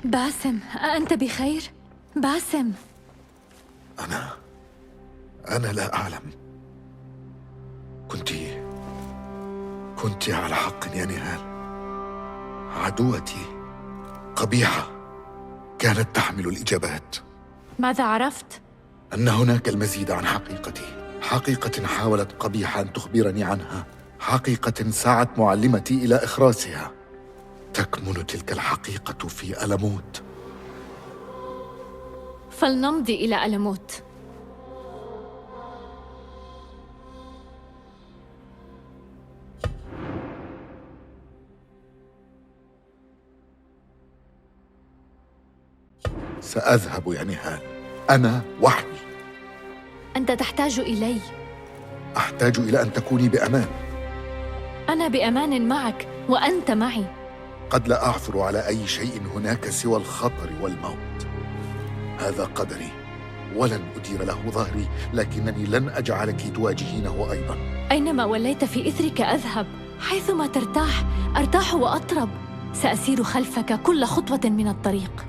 باسم، أأنت بخير؟ باسم. أنا لا أعلم. كنت على حق يا نهال. عدوتي قبيحة كانت تحمل الإجابات. ماذا عرفت؟ أن هناك المزيد عن حقيقتي، حقيقة حاولت قبيحة أن تخبرني عنها، حقيقة سعت معلمتي إلى إخراسها. تكمن تلك الحقيقة في ألموت. فلنمضي إلى ألموت. سأذهب يا نهال، أنا وحدي. أنت تحتاج إلي. أحتاج إلى أن تكوني بأمان. أنا بأمان معك وأنت معي. قد لا أعثر على أي شيء هناك سوى الخطر والموت. هذا قدري ولن أدير له ظهري، لكنني لن أجعلك تواجهينه أيضا. أينما وليت في إثرك أذهب، حيثما ترتاح أرتاح وأطرب. سأسير خلفك كل خطوة من الطريق.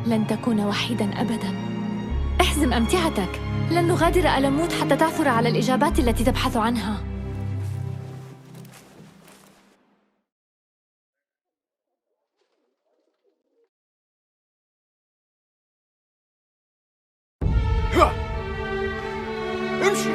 لن تكون وحيدا أبدا. احزم أمتعتك، لن نغادر ألموت حتى تعثر على الإجابات التي تبحث عنها. امشي.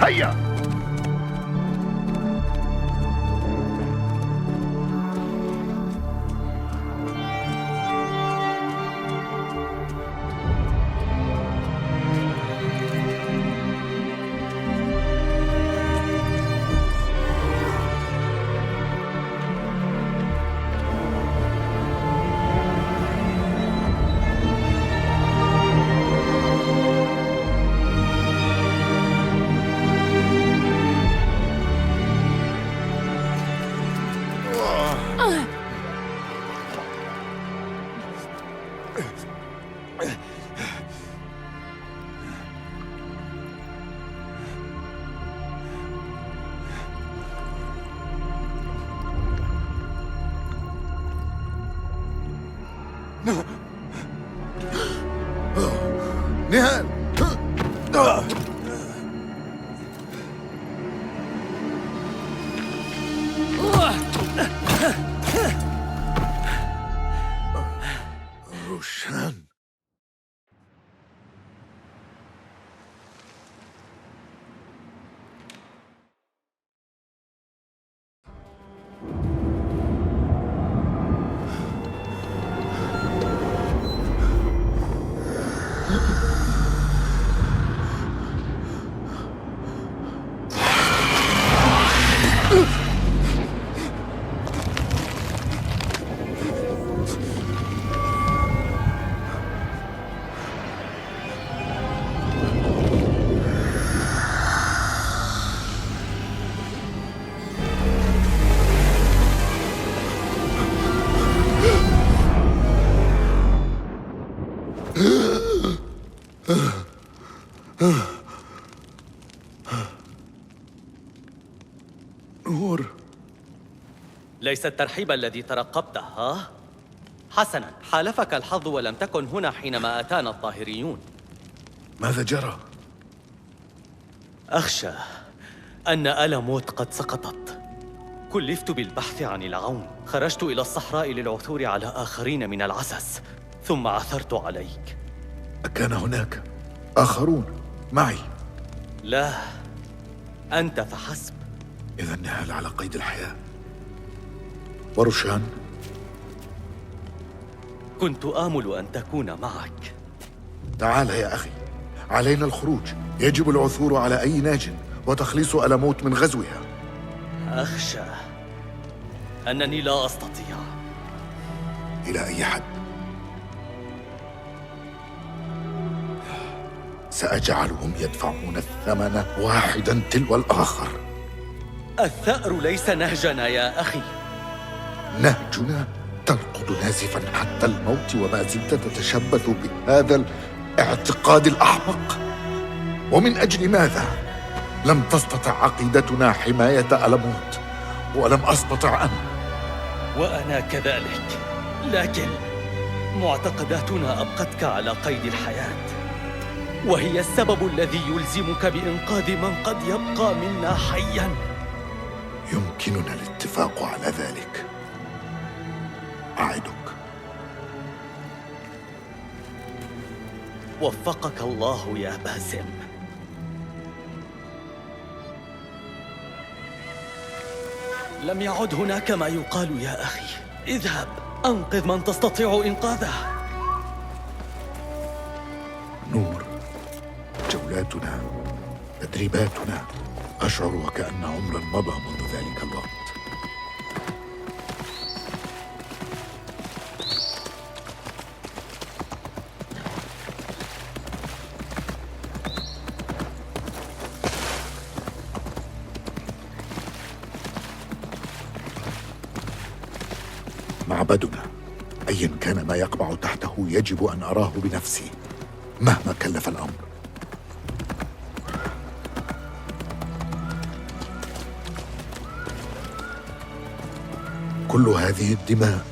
هيا. نهال. روشان. نور. ليس الترحيب الذي ترقبته، ها؟ حسناً، حالفك الحظ ولم تكن هنا حينما أتانا الطاهريون. ماذا جرى؟ أخشى أن ألموت قد سقطت. كلفت بالبحث عن العون، خرجت إلى الصحراء للعثور على آخرين من العسس، ثم عثرت عليك. أكان هناك آخرون معي؟ لا، أنت فحسب. إذا نهال على قيد الحياة. وروشان؟ كنت آمل أن تكون معك. تعال يا أخي، علينا الخروج. يجب العثور على أي ناج وتخليص ألموت من غزوها. أخشى أنني لا أستطيع. إلى أي حد؟ سأجعلهم يدفعون الثمن واحدا تلو الآخر. الثأر ليس نهجنا يا أخي. نهجنا ترقد نازفا حتى الموت، وما زلت تتشبث بهذا اعتقاد الأحمق. ومن أجل ماذا لم تستطع عقيدتنا حماية ألموت ولم أستطع أنا؟ وأنا كذلك، لكن معتقداتنا أبقتك على قيد الحياة، وهي السبب الذي يلزمك بإنقاذ من قد يبقى منا حياً. يمكننا الاتفاق على ذلك، أعدك. وفقك الله يا باسم. لم يعد هناك ما يقال يا أخي. اذهب أنقذ من تستطيع إنقاذه. نور، جولاتنا، تدريباتنا، أشعر وكأن عمرا مضى منذ ذلك الوقت. معبدنا، أيا كان ما يقبع تحته يجب أن أراه بنفسي مهما كلف الأمر. كل هذه الدماء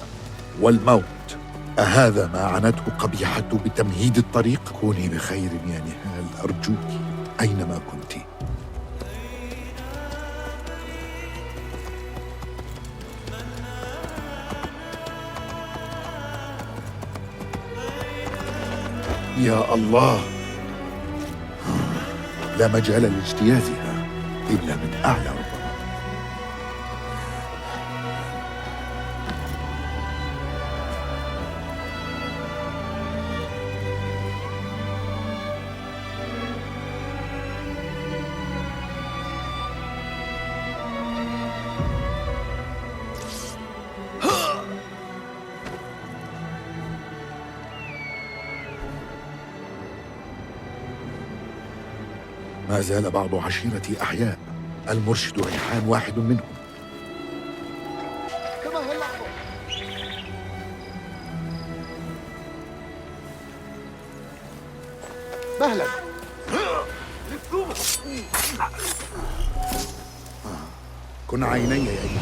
والموت، أهذا ما عنته قبيحة بتمهيد الطريق؟ كوني بخير يا نهال، أرجوك أينما كنت. يا الله، لا مجال لاجتيازها إلا من أعلى ربما. ما زال بعض عشيرتي أحياء، المرشد ريحان واحد منهم. مهلا. كن عيني يا أيها.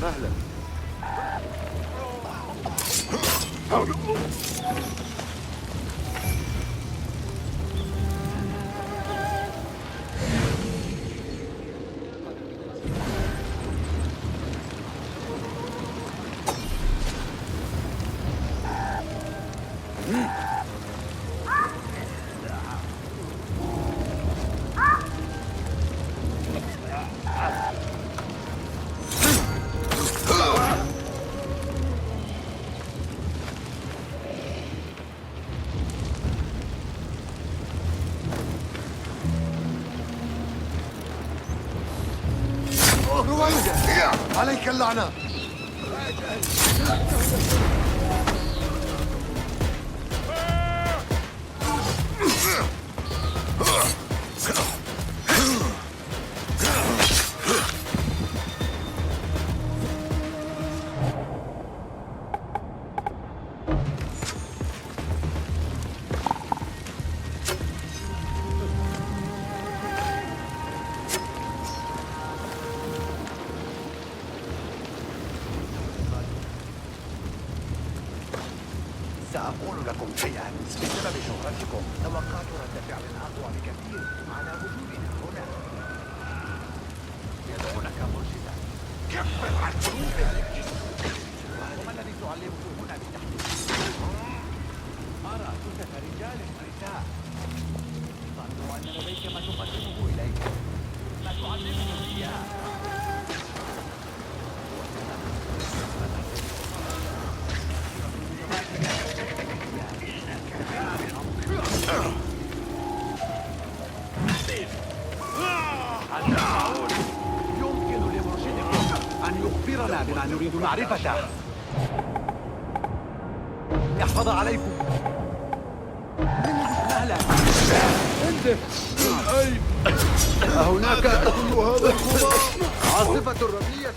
مهلا. رويدا، عليك اللعنة. سأقول لكم شيئا. بسبب شهرتكم توقعت رد فعل أقوى بكثير على وجودنا هنا. يدعونك مرشدا. كفر عن قلوبك. وما الذي تعلمه هنا بالتحديد؟ أرى جثث رجال ونساء. ما تقدمه إليك ما تعلمه إياه. يمكن لمرشدكم أن يخبرنا بما نريد معرفته. يحفظ عليكم. مهلا. أهناك كل هذا الغبار؟ عاصفة الربيع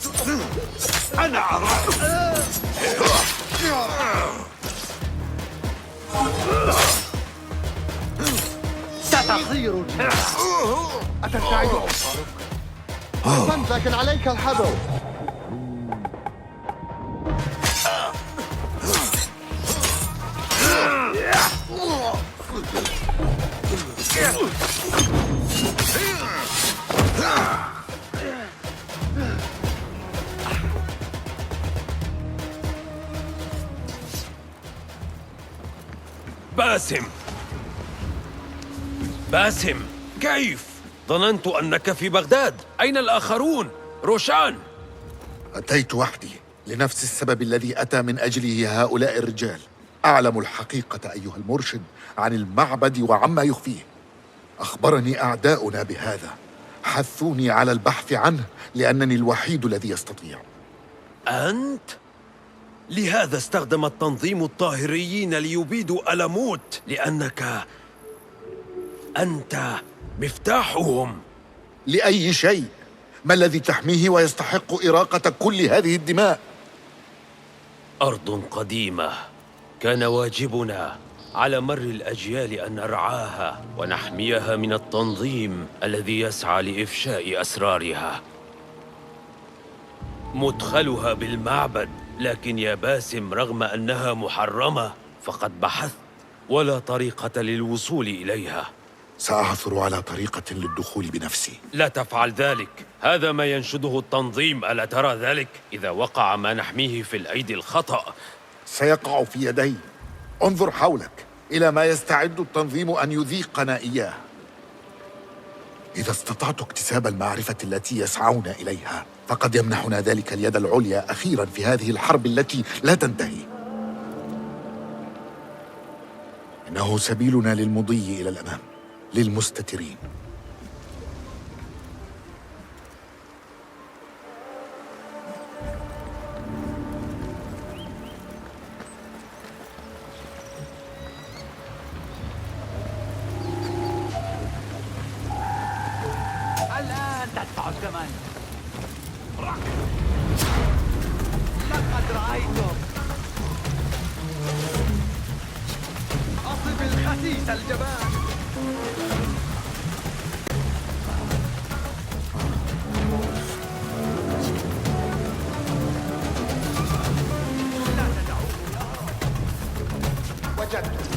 أنا عرفت. ستطير الجبال. أترتعد أبصارك؟ أحسنت، لكن عليك الحذر. باسم، كيف؟ ظننت أنك في بغداد. أين الآخرون؟ روشان! أتيت وحدي لنفس السبب الذي أتى من أجله هؤلاء الرجال. أعلم الحقيقة أيها المرشد عن المعبد وعما يخفيه. أخبرني أعداؤنا بهذا، حثوني على البحث عنه لأنني الوحيد الذي يستطيع. أنت؟ لهذا استخدم التنظيم الطاهريين ليبيدوا ألموت، لأنك أنت مفتاحهم. لأي شيء؟ ما الذي تحميه ويستحق إراقة كل هذه الدماء؟ أرض قديمة كان واجبنا على مر الأجيال أن نرعاها ونحميها من التنظيم الذي يسعى لإفشاء أسرارها. مدخلها بالمعبد، لكن يا باسم رغم أنها محرمة فقد بحثت ولا طريقة للوصول إليها. سأعثر على طريقة للدخول بنفسي. لا تفعل ذلك، هذا ما ينشده التنظيم، ألا ترى ذلك؟ إذا وقع ما نحميه في الأيدي الخطأ سيقع في يدي. انظر حولك إلى ما يستعد التنظيم أن يذيقنا إياه. إذا استطعت اكتساب المعرفة التي يسعون إليها فقد يمنحنا ذلك اليد العليا أخيرا في هذه الحرب التي لا تنتهي. إنه سبيلنا للمضي إلى الأمام، للمستترين. الآن تدفع الثمن. لقد رأيتم. أصب الخسيس الجبان. لا تدعوه يهرب. وجدته.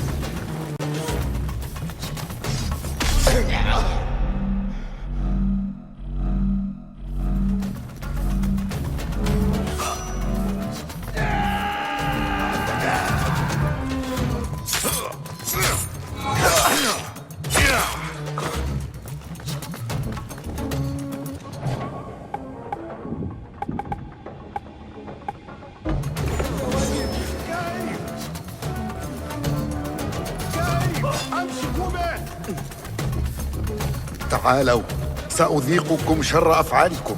تعالوا، سأذيقكم شر أفعالكم.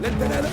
لن تنال